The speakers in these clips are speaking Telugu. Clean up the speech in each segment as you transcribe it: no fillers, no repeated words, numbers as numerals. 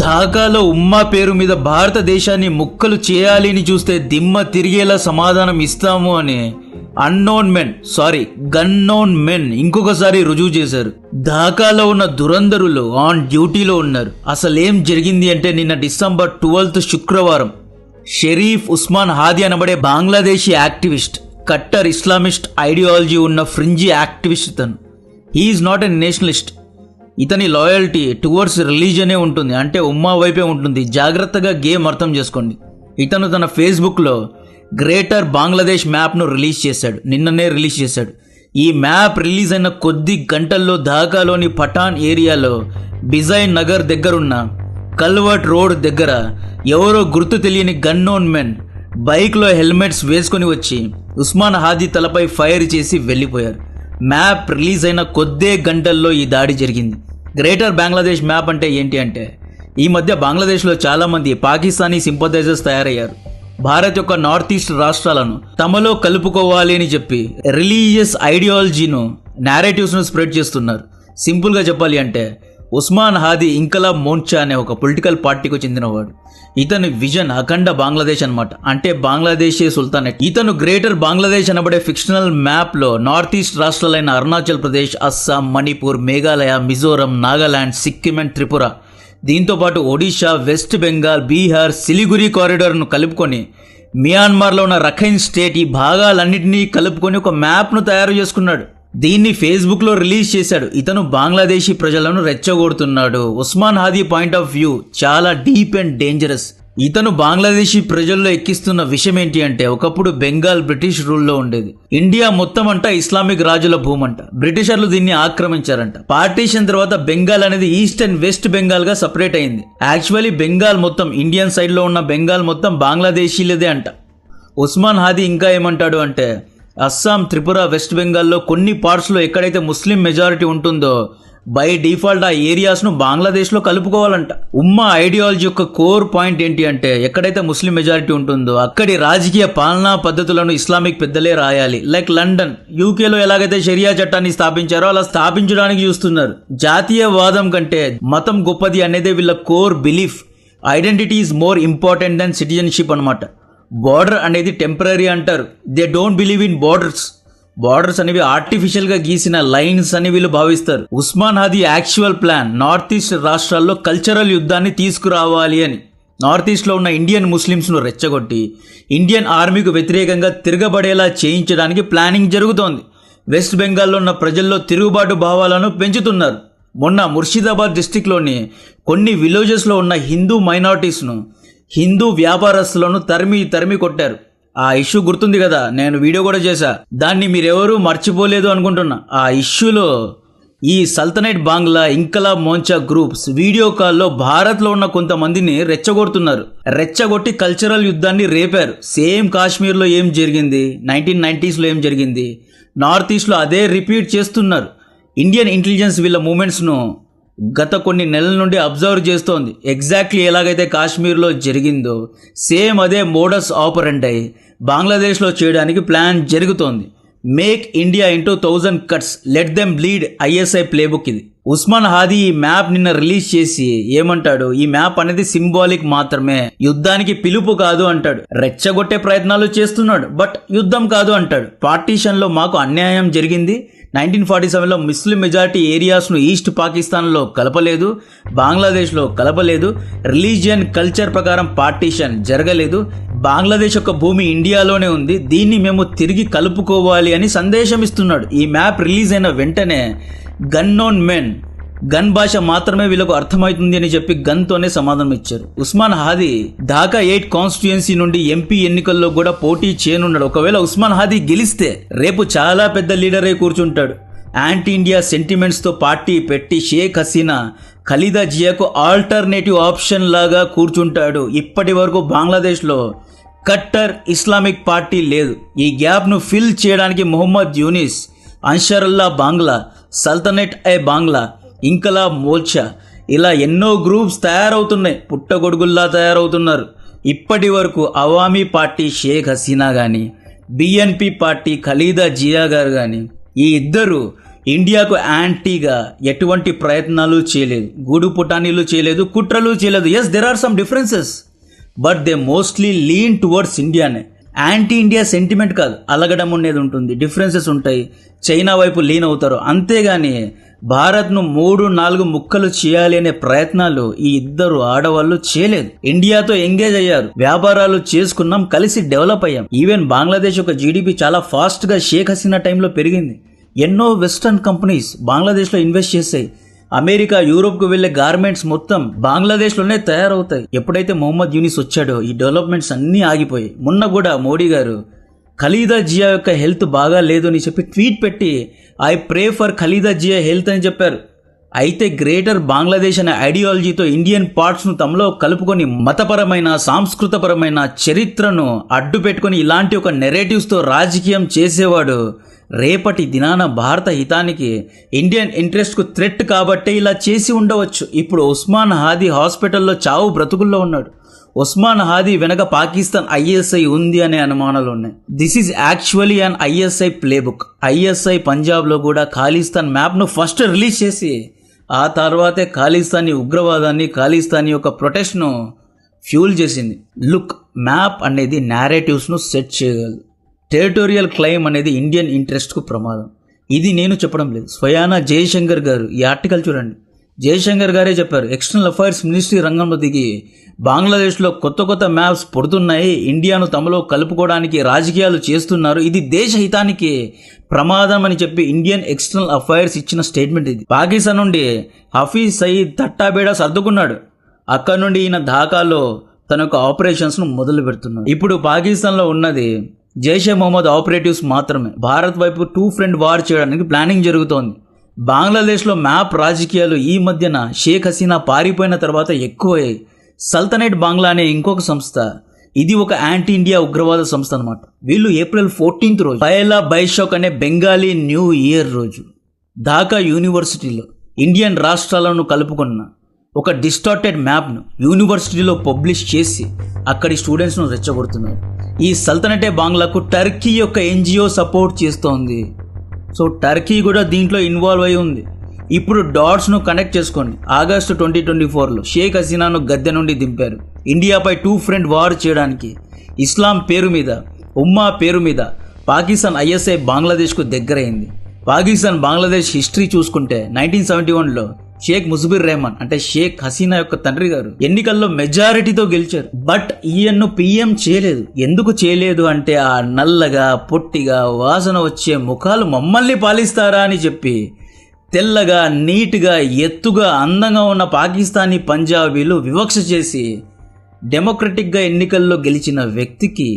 ఢాకాలో ఉమ్మా పేరు మీద భారతదేశాన్ని ముక్కలు చేయాలి అని చూస్తే దిమ్మ తిరిగేలా సమాధానం ఇస్తాము అని గన్నోన్ మెన్ ఇంకొకసారి రుజువు చేశారు. ఢాకాలో ఉన్న దురంధరులు ఆన్ డ్యూటీలో ఉన్నారు. అసలేం జరిగింది అంటే నిన్న డిసెంబర్ 12 శుక్రవారం షరీఫ్ ఉస్మాన్ హాదీ అనబడే బంగ్లాదేశీ యాక్టివిస్ట్, కట్టర్ ఇస్లామిస్ట్ ఐడియాలజీ ఉన్న fringe activist. He is not a nationalist. ఇతని లాయల్టీ టువర్డ్స్ రిలీజనే ఉంటుంది, అంటే ఉమ్మా వైపే ఉంటుంది. జాగ్రత్తగా గేమ్ అర్థం చేసుకోండి. ఇతను తన ఫేస్బుక్లో గ్రేటర్ బంగ్లాదేశ్ మ్యాప్ను నిన్ననే రిలీజ్ చేశాడు. ఈ మ్యాప్ రిలీజ్ అయిన కొద్ది గంటల్లో ఢాకాలోని పఠాన్ ఏరియాలో బిజాయ్ నగర్ దగ్గరున్న కల్వర్ట్ రోడ్ దగ్గర ఎవరో గుర్తు తెలియని గన్నోన్ మెన్ బైక్లో హెల్మెట్స్ వేసుకొని వచ్చి ఉస్మాన్ హాదీ తలపై ఫైర్ చేసి వెళ్ళిపోయారు. మ్యాప్ రిలీజ్ అయిన కొద్దే గంటల్లో ఈ దాడి జరిగింది. గ్రేటర్ బంగ్లాదేశ్ మ్యాప్ అంటే ఏంటి అంటే, ఈ మధ్య బంగ్లాదేశ్లో చాలామంది పాకిస్తానీ సింపథైజర్స్ తయారయ్యారు. భారత్ యొక్క నార్త్ ఈస్ట్ రాష్ట్రాలను తమలో కలుపుకోవాలి అని చెప్పి రిలీజియస్ ఐడియాలజీను, నేరేటివ్స్ను స్ప్రెడ్ చేస్తున్నారు. సింపుల్గా చెప్పాలి అంటే ఉస్మాన్ హాదీ ఇంకలాబ్ మోర్చా అనే ఒక పొలిటికల్ పార్టీకి చెందినవాడు. ఇతని విజన్ అఖండ బంగ్లాదేశ్ అనమాట, అంటే బంగ్లాదేశే సుల్తానేట్. ఇతను గ్రేటర్ బంగ్లాదేశ్ అనబడే ఫిక్షనల్ మ్యాప్లో నార్త్ ఈస్ట్ రాష్ట్రాలైన అరుణాచల్ ప్రదేశ్, అస్సాం, మణిపూర్, మేఘాలయ, మిజోరం, నాగాలాండ్, సిక్కిం అండ్ త్రిపుర, దీంతోపాటు ఒడిషా, వెస్ట్ బెంగాల్, బీహార్, సిలిగురి కారిడార్ను కలుపుకొని మియాన్మార్లో ఉన్న రఖైన్ స్టేట్, ఈ భాగాలన్నింటినీ కలుపుకొని ఒక మ్యాప్ను తయారు చేసుకున్నాడు. దీన్ని ఫేస్బుక్లో రిలీజ్ చేశాడు. ఇతను బంగ్లాదేశీ ప్రజలను రెచ్చగొడుతున్నాడు. Usman Hadi point of view చాలా డీప్ అండ్ డేంజరస్. ఇతను బంగ్లాదేశీ ప్రజల్లో ఎక్కిస్తున్న విషయం ఏంటి అంటే, ఒకప్పుడు బెంగాల్ బ్రిటిష్ రూల్లో ఉండేది. ఇండియా మొత్తం అంట ఇస్లామిక్ రాజుల భూమంట. బ్రిటిషర్లు దీన్ని ఆక్రమించారంట. పార్టీషన్ తర్వాత బెంగాల్ అనేది ఈస్ట్ అండ్ వెస్ట్ బెంగాల్ గా సపరేట్ అయింది. యాక్చువల్లీ బెంగాల్ మొత్తం, ఇండియన్ సైడ్లో ఉన్న బెంగాల్ మొత్తం బంగ్లాదేశీలదే అంట. ఉస్మాన్ హాదీ ఇంకా ఏమంటాడు అంటే, అస్సాం, త్రిపుర, వెస్ట్ బెంగాల్లో కొన్ని పార్ట్స్లో ఎక్కడైతే ముస్లిం మెజారిటీ ఉంటుందో బై డిఫాల్ట్ ఆ ఏరియాస్ను బంగ్లాదేశ్లో కలుపుకోవాలంట. ఉమ్మా ఐడియాలజీ యొక్క కోర్ పాయింట్ ఏంటి అంటే, ఎక్కడైతే ముస్లిం మెజారిటీ ఉంటుందో అక్కడి రాజకీయ పాలనా పద్ధతులను ఇస్లామిక్ పెద్దలే రాయాలి. లైక్ లండన్, యూకేలో ఎలాగైతే షరియా చట్టాన్ని స్థాపించారో అలా స్థాపించడానికి చూస్తున్నారు. జాతీయవాదం కంటే మతం గొప్పది అనేదే వీళ్ళ core belief. Identity is more important then citizenship అనమాట. బార్డర్ అనేది టెంపరీ అంటారు. They don't believe in borders అనేవి ఆర్టిఫిషియల్గా గీసిన లైన్స్ అని వీళ్ళు భావిస్తారు. Usman Hadi actual plan north east రాష్ట్రాల్లో కల్చరల్ యుద్ధాన్ని తీసుకురావాలి అని. నార్త్ ఈస్ట్లో ఉన్న ఇండియన్ ముస్లిమ్స్ను రెచ్చగొట్టి ఇండియన్ ఆర్మీకి వ్యతిరేకంగా తిరగబడేలా చేయించడానికి ప్లానింగ్ జరుగుతోంది. వెస్ట్ బెంగాల్లో ఉన్న ప్రజల్లో తిరుగుబాటు భావాలను పెంచుతున్నారు. మొన్న ముర్షిదాబాద్ డిస్టిక్లోని కొన్ని విలేజెస్లో ఉన్న హిందూ మైనారిటీస్ను, హిందూ వ్యాపారస్తులను తరిమి కొట్టారు. ఆ ఇష్యూ గుర్తుంది కదా, నేను వీడియో కూడా చేశా. దాన్ని మీరెవరూ మర్చిపోలేదు అనుకుంటున్నా. ఆ ఇష్యూలో ఈ సల్తనైట్ బంగ్లా, ఇంకలాబ్ మోర్చా గ్రూప్స్ వీడియో కాల్లో భారత్లో ఉన్న కొంతమందిని రెచ్చగొట్టి కల్చరల్ యుద్ధాన్ని రేపారు. సేమ్ కాశ్మీర్లో ఏం జరిగింది, 1990sలో ఏం జరిగింది, నార్త్ ఈస్ట్లో అదే రిపీట్ చేస్తున్నారు. ఇండియన్ ఇంటెలిజెన్స్ వీళ్ళ మూమెంట్స్ను గత కొన్ని నెలల నుండి అబ్జర్వ్ చేస్తోంది. ఎగ్జాక్ట్లీ ఎలాగైతే కాశ్మీర్లో జరిగిందో సేమ్ అదే మోడస్ ఆపరెండై బంగ్లాదేశ్లో చేయడానికి ప్లాన్ జరుగుతోంది. Make India into 1000 cuts, let them bleed, ISI playbook ఇది. ఉస్మాన్ హాదీ ఈ మ్యాప్ నిన్న రిలీజ్ చేసి ఏమంటాడు, ఈ మ్యాప్ అనేది సింబాలిక్ మాత్రమే, యుద్ధానికి పిలుపు కాదు అంటాడు. రెచ్చగొట్టే ప్రయత్నాలు చేస్తున్నాడు, బట్ యుద్ధం కాదు అంటాడు. పార్టీషన్లో మాకు అన్యాయం జరిగింది. 1947లో ముస్లిం మెజారిటీ ఏరియాస్ను ఈస్ట్ పాకిస్తాన్లో కలపలేదు, బంగ్లాదేశ్లో కలపలేదు. రిలీజియన్, కల్చర్ ప్రకారం పార్టీషన్ జరగలేదు. బంగ్లాదేశ్ యొక్క భూమి ఇండియాలోనే ఉంది. దీన్ని మేము తిరిగి కలుపుకోవాలి అని సందేశం ఇస్తున్నాడు. ఈ మ్యాప్ రిలీజ్ అయిన వెంటనే గన్నోన్ మెన్, గన్ భాష మాత్రమే వీళ్ళకు అర్థమవుతుంది అని చెప్పి గన్తోనే సమాధానం ఇచ్చారు. ఉస్మాన్ హాదీ ఢాకా 8 కాన్స్టిట్యుయెన్సీ నుండి ఎంపీ ఎన్నికల్లో కూడా పోటీ చేయనున్నాడు. ఒకవేళ ఉస్మాన్ హాదీ గెలిస్తే రేపు చాలా పెద్ద లీడర్ అయి కూర్చుంటాడు. యాంటీ ఇండియా సెంటిమెంట్స్తో పార్టీ పెట్టి షేక్ హసీనా, ఖలీదా జియాకు ఆల్టర్నేటివ్ ఆప్షన్ లాగా కూర్చుంటాడు. ఇప్పటి వరకు బంగ్లాదేశ్లో కట్టర్ ఇస్లామిక్ పార్టీ లేదు. ఈ గ్యాప్ను ఫిల్ చేయడానికి మొహమ్మద్ యూనిస్, అన్షరుల్లా బాంగ్లా, సల్తనెట్ ఐ బాంగ్లా, ఇంకలాబ్ మోర్చా, ఇలా ఎన్నో గ్రూప్స్ తయారవుతున్నాయి. పుట్టగొడుగుల్లా తయారవుతున్నారు. ఇప్పటి వరకు అవామీ పార్టీ షేక్ హసీనా కానీ, బిఎన్పి పార్టీ ఖలీదా జియా గారు కానీ, ఈ ఇద్దరు ఇండియాకు యాంటీగా ఎటువంటి ప్రయత్నాలు చేయలేదు, గూడు పుటానీలు చేయలేదు, కుట్రలు చేయలేదు. Yes, there are some differences, but they mostly lean towards ఇండియానే. యాంటీ ఇండియా సెంటిమెంట్ కాదు, అలగడం అనేది ఉంటుంది, డిఫరెన్సెస్ ఉంటాయి, చైనా వైపు లీన్ అవుతారు. అంతేగాని భారత్ను 3-4 ముక్కలు చేయాలి అనే ప్రయత్నాలు ఈ ఇద్దరు ఆడవాళ్ళు చేయలేదు. ఇండియాతో ఎంగేజ్ అయ్యారు, వ్యాపారాలు చేసుకున్నాం, కలిసి డెవలప్ అయ్యాం. ఈవెన్ బంగ్లాదేశ్ యొక్క జీడిపి చాలా ఫాస్ట్ గా షేక్ హసీనా టైంలో పెరిగింది. ఎన్నో వెస్టర్న్ కంపెనీస్ బంగ్లాదేశ్లో ఇన్వెస్ట్ చేశాయి. అమెరికా, యూరోప్కు వెళ్లే గార్మెంట్స్ మొత్తం బంగ్లాదేశ్లోనే తయారవుతాయి. ఎప్పుడైతే మొహమ్మద్ యూనిస్ వచ్చాడో ఈ డెవలప్మెంట్స్ అన్నీ ఆగిపోయాయి. మొన్న కూడా మోడీ గారు ఖలీదా జియా యొక్క హెల్త్ బాగా లేదు అని చెప్పి ట్వీట్ పెట్టి I pray for Khaleda Zia health అని చెప్పారు. అయితే గ్రేటర్ బంగ్లాదేశ్ అనే ఐడియాలజీతో ఇండియన్ పార్ట్స్ను తమలో కలుపుకొని మతపరమైన, సాంస్కృతపరమైన చరిత్రను అడ్డు పెట్టుకొని ఇలాంటి ఒక నెరేటివ్స్తో రాజకీయం చేసేవాడు రేపటి దినాన భారత హితానికి, ఇండియన్ ఇంట్రెస్ట్కు థ్రెట్ కాబట్టే ఇలా చేసి ఉండవచ్చు. ఇప్పుడు ఉస్మాన్ హాదీ హాస్పిటల్లో చావు బ్రతుకుల్లో ఉన్నాడు. ఉస్మాన్ హాదీ వెనక పాకిస్తాన్ ఐఎస్ఐ ఉంది అనే అనుమానాలు ఉన్నాయి. This is actually an ISI playbook. ISI పంజాబ్లో కూడా ఖాళిస్తాన్ మ్యాప్ను ఫస్ట్ రిలీజ్ చేసి ఆ తర్వాతే ఖాళిస్తానీ ఉగ్రవాదాన్ని, ఖాళిస్తానీ యొక్క ప్రొటెస్ట్ను ఫ్యూల్ చేసింది. లుక్, మ్యాప్ అనేది నేరేటివ్స్ను సెట్ చేయగలదు. టెరిటోరియల్ క్లెయిమ్ అనేది ఇండియన్ ఇంట్రెస్ట్కు ప్రమాదం. ఇది నేను చెప్పడం లేదు, స్వయానా జయశంకర్ గారు ఈ ఆర్టికల్ చూడండి. జయశంకర్ గారే చెప్పారు. ఎక్స్టర్నల్ అఫైర్స్ మినిస్ట్రీ రంగంలో దిగి బంగ్లాదేశ్లో కొత్త మ్యాప్స్ పుడుతున్నాయి, ఇండియాను తమలో కలుపుకోవడానికి రాజకీయాలు చేస్తున్నారు, ఇది దేశ హితానికి ప్రమాదం అని చెప్పి ఇండియన్ ఎక్స్టర్నల్ అఫైర్స్ ఇచ్చిన స్టేట్మెంట్ ఇది. పాకిస్తాన్ నుండి హఫీజ్ సయీద్ తట్టాబేడా సర్దుకున్నాడు. అక్కడ నుండి ఈయన ఢాకాలో తన యొక్క ఆపరేషన్స్ను మొదలు పెడుతున్నాడు. ఇప్పుడు పాకిస్తాన్లో ఉన్నది జైషే మొహమ్మద్ ఆపరేటివ్స్ మాత్రమే. భారత్ వైపు 2 ఫ్రంట్ వార్ చేయడానికి ప్లానింగ్ జరుగుతోంది. బంగ్లాదేశ్లో మ్యాప్ రాజకీయాలు ఈ మధ్యన షేక్ హసీనా పారిపోయిన తర్వాత ఎక్కువయ్యాయి. సల్తనైట్ బంగ్లా అనే ఇంకొక సంస్థ, ఇది ఒక యాంటీ ఇండియా ఉగ్రవాద సంస్థ అనమాట. వీళ్ళు April 14 రోజు పయలా బైషాక్ అనే బెంగాలీ న్యూ ఇయర్ రోజు ఢాకా యూనివర్సిటీలో ఇండియన్ రాష్ట్రాలను కలుపుకున్న ఒక డిస్టార్టెడ్ మ్యాప్ను యూనివర్సిటీలో పబ్లిష్ చేసి అక్కడి స్టూడెంట్స్ను రెచ్చగొడుతున్నారు. ఈ సల్తనటే బంగ్లాకు టర్కీ యొక్క ఎన్జిఓ సపోర్ట్ చేస్తోంది. సో టర్కీ కూడా దీంట్లో ఇన్వాల్వ్ అయి ఉంది. ఇప్పుడు డాట్స్ను కనెక్ట్ చేసుకోండి. ఆగస్టు 2024లో షేక్ హసీనాను గద్దె నుండి దింపారు. ఇండియాపై 2 ఫ్రంట్ వార్ చేయడానికి ఇస్లాం పేరు మీద, ఉమ్మా పేరు మీద పాకిస్తాన్ ఐఎస్ఐ బంగ్లాదేశ్కు దగ్గరైంది. పాకిస్తాన్ బంగ్లాదేశ్ హిస్టరీ చూసుకుంటే 1971లో షేక్ ముజిబుర్ రెహమాన్ అంటే షేక్ హసీనా యొక్క తండ్రి గారు ఎన్నికల్లో మెజారిటీతో గెలిచారు. బట్ ఈయన్ను పిఎం చేయలేదు. ఎందుకు చేయలేదు అంటే ఆ నల్లగా, పొట్టిగా, వాసన వచ్చే ముఖాలు మమ్మల్ని పాలిస్తారా అని చెప్పి తెల్లగా, నీట్గా, ఎత్తుగా, అందంగా ఉన్న పాకిస్తానీ పంజాబీలు వివక్ష చేసి డెమోక్రటిక్గా ఎన్నికల్లో గెలిచిన వ్యక్తికి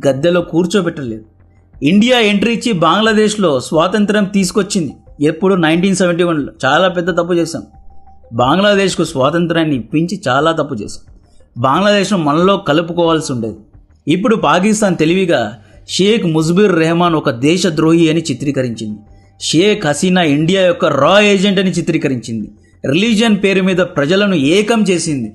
గద్దెలో కూర్చోబెట్టలేదు. ఇండియా ఎంట్రీ ఇచ్చి బంగ్లాదేశ్లో స్వాతంత్రం తీసుకొచ్చింది. ఎప్పుడు 1971లో చాలా పెద్ద తప్పు చేశాం. బంగ్లాదేశ్కు స్వాతంత్రాన్ని ఇప్పించి చాలా తప్పు చేశాం. బంగ్లాదేశ్ను మనలో కలుపుకోవాల్సి ఉండేది. ఇప్పుడు పాకిస్తాన్ తెలివిగా షేక్ ముజిబుర్ రెహమాన్ ఒక దేశద్రోహి అని చిత్రీకరించింది. షేక్ హసీనా ఇండియా యొక్క రా ఏజెంట్ అని చిత్రీకరించింది. రిలీజియన్ పేరు మీద ప్రజలను ఏకం చేసింది.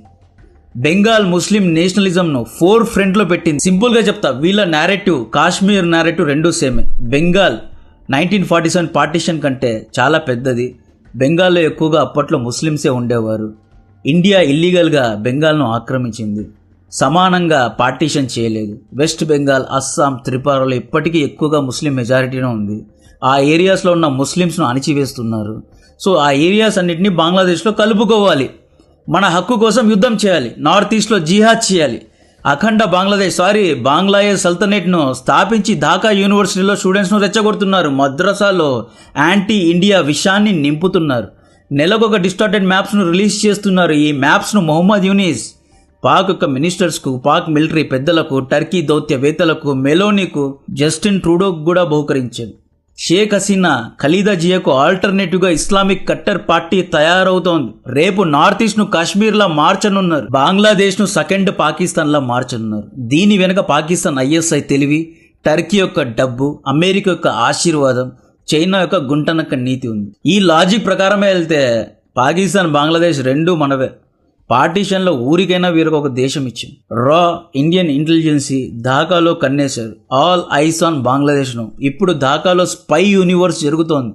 బెంగాల్ ముస్లిం నేషనలిజంను 4 ఫ్రంట్లో పెట్టింది. సింపుల్గా చెప్తా, వీళ్ళ నేరేటివ్, కాశ్మీర్ నేరేటివ్ రెండూ సేమే. బెంగాల్ 1947 పార్టీషన్ కంటే చాలా పెద్దది. బెంగాల్లో ఎక్కువగా అప్పట్లో ముస్లిమ్సే ఉండేవారు. ఇండియా ఇల్లీగల్గా బెంగాల్ను ఆక్రమించింది. సమానంగా పార్టీషన్ చేయలేదు. వెస్ట్ బెంగాల్, అస్సాం, త్రిపురలో ఇప్పటికీ ఎక్కువగా ముస్లిం మెజారిటీనే ఉంది. ఆ ఏరియాస్లో ఉన్న ముస్లిమ్స్ను అణిచివేస్తున్నారు. సో ఆ ఏరియాస్ అన్నింటినీ బంగ్లాదేశ్లో కలుపుకోవాలి. మన హక్కు కోసం యుద్ధం చేయాలి. నార్త్ ఈస్ట్లో జిహాద్ చేయాలి. అఖండ బంగ్లాదేశ్ సల్తనేట్ను స్థాపించి ఢాకా యూనివర్సిటీలో స్టూడెంట్స్ను రెచ్చగొడుతున్నారు. మద్రసాలో యాంటీ ఇండియా విషయాన్ని నింపుతున్నారు. నెలకొక డిస్టార్టెడ్ మ్యాప్స్ను రిలీజ్ చేస్తున్నారు. ఈ మ్యాప్స్ను మొహమ్మద్ యూనిస్ పాక్ యొక్క మినిస్టర్స్కు, పాక్ మిలిటరీ పెద్దలకు, టర్కీ దౌత్యవేత్తలకు, మెలోనీకు, జస్టిన్ ట్రూడోకు కూడా బహుకరించారు. షేక్ హసీనా ఖలీదా జియాకు ఆల్టర్నేటివ్గా ఇస్లామిక్ కట్టర్ పార్టీ తయారవుతోంది. రేపు నార్త్ ఈస్ట్ను కాశ్మీర్లా మార్చనున్నారు. బంగ్లాదేశ్ను సెకండ్ పాకిస్తాన్లా మార్చనున్నారు. దీని వెనుక పాకిస్తాన్ ఐఎస్ఐ తెలివి, టర్కీ యొక్క డబ్బు, అమెరికా యొక్క ఆశీర్వాదం, చైనా యొక్క గుంటనక్క నీతి ఉంది. ఈ లాజిక్ ప్రకారమే వెళ్తే పాకిస్తాన్, బంగ్లాదేశ్ రెండూ మనవే. పార్టీషన్లో ఊరికైనా వీరికి ఒక దేశం ఇచ్చింది. రా ఇండియన్ ఇంటెలిజెన్సీ ఢాకాలో కన్నేశారు. ఆల్ ఐస్ ఆన్ బంగ్లాదేశ్ను. ఇప్పుడు ఢాకాలో స్పై యూనివర్స్ జరుగుతోంది.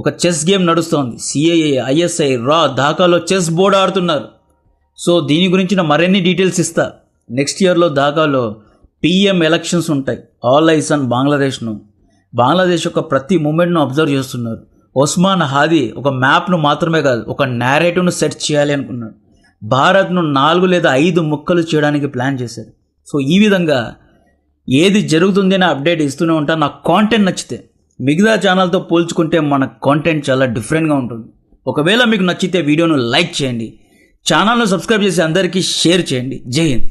ఒక చెస్ గేమ్ నడుస్తోంది. సిఐఏ, ఐఎస్ఐ, రా, ఢాకాలో చెస్ బోర్డు ఆడుతున్నారు. సో దీని గురించిన మరిన్ని డీటెయిల్స్ ఇస్తా. నెక్స్ట్ ఇయర్లో ఢాకాలో పిఎం ఎలక్షన్స్ ఉంటాయి. ఆల్ ఐస్ ఆన్ బంగ్లాదేశ్ను, బంగ్లాదేశ్ యొక్క ప్రతి మూమెంట్ను అబ్జర్వ్ చేస్తున్నారు. ఉస్మాన్ హాదీ ఒక మ్యాప్ను మాత్రమే కాదు, ఒక నేరేటివ్ను సెట్ చేయాలి అనుకున్నాడు. భారత్ను 4 లేదా 5 ముక్కలు చేయడానికి ప్లాన్ చేశారు. సో ఈ విధంగా ఏది జరుగుతుంది అనే అప్డేట్ ఇస్తూనే ఉంటా. నాకు కాంటెంట్ నచ్చితే, మిగతా ఛానల్తో పోల్చుకుంటే మన కాంటెంట్ చాలా డిఫరెంట్గా ఉంటుంది. ఒకవేళ మీకు నచ్చితే వీడియోను లైక్ చేయండి, ఛానల్ను సబ్స్క్రైబ్ చేసి అందరికీ షేర్ చేయండి. జై హింద్.